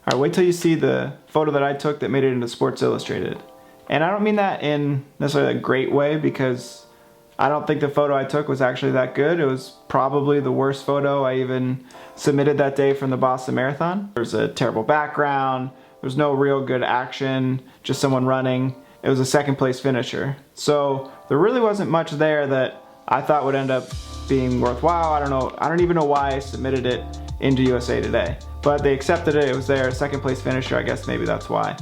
Alright, wait till you see the photo that I took that made it into Sports Illustrated. And I don't mean that in necessarily a great way, because I don't think the photo I took was actually that good. It was probably the worst photo I even submitted that day from the Boston Marathon. There's a terrible background, there's no real good action, just someone running. It was a second place finisher. So there really wasn't much there that I thought would end up being worthwhile. I don't even know why I submitted it into USA Today. But they accepted it, it was there, second place finisher, I guess maybe that's why.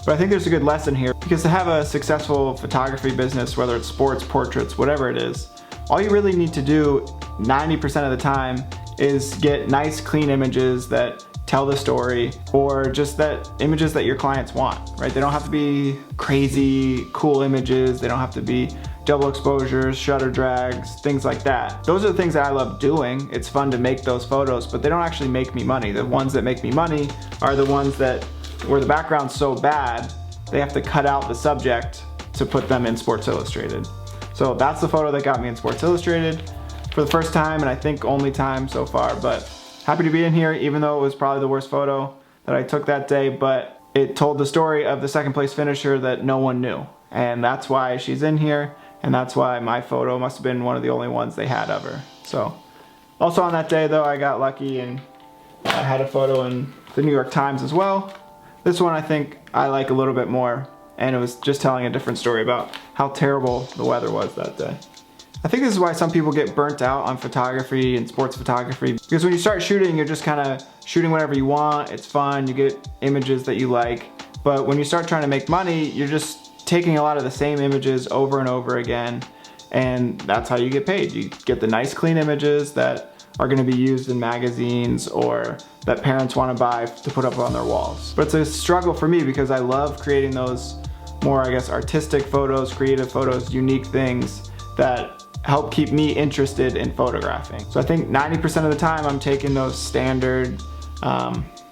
But I think there's a good lesson here, because to have a successful photography business, whether it's sports, portraits, whatever it is, all you really need to do 90% of the time is get nice, clean images that tell the story, or just that images that your clients want, right? They don't have to be crazy, cool images, they don't have to be double exposures, shutter drags, things like that. Those are the things that I love doing. It's fun to make those photos, but they don't actually make me money. The ones that make me money are the ones that where the background's so bad, they have to cut out the subject to put them in Sports Illustrated. So that's the photo that got me in Sports Illustrated for the first time, and I think only time so far, but happy to be in here, even though it was probably the worst photo that I took that day, but it told the story of the second place finisher that no one knew. And that's why she's in here, and that's why my photo must have been one of the only ones they had of her. So, also on that day though, I got lucky and I had a photo in the New York Times as well. This one I think I like a little bit more, and it was just telling a different story about how terrible the weather was that day. I think this is why some people get burnt out on photography and sports photography, because when you start shooting, you're just kind of shooting whatever you want, it's fun, you get images that you like, but when you start trying to make money, you're just taking a lot of the same images over and over again, and that's how you get paid. You get the nice clean images that are going to be used in magazines or that parents want to buy to put up on their walls. But it's a struggle for me because I love creating those more, I guess, artistic photos, creative photos, unique things that help keep me interested in photographing. So I think 90% of the time I'm taking those standard,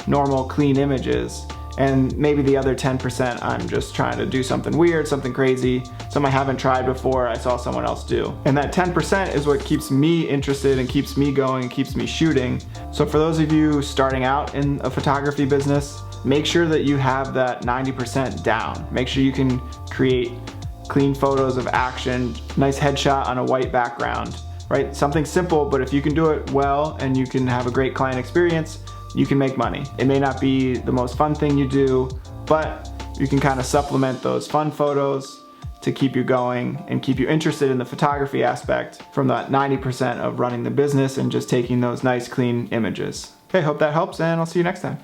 normal, clean images, and maybe the other 10% I'm just trying to do something weird, something crazy, something I haven't tried before, I saw someone else do. And that 10% is what keeps me interested and keeps me going and keeps me shooting. So for those of you starting out in a photography business, make sure that you have that 90% down. Make sure you can create clean photos of action, nice headshot on a white background, right? Something simple, but if you can do it well and you can have a great client experience, you can make money. It may not be the most fun thing you do, but you can kind of supplement those fun photos to keep you going and keep you interested in the photography aspect from that 90% of running the business and just taking those nice clean images. Okay, hope that helps, and I'll see you next time.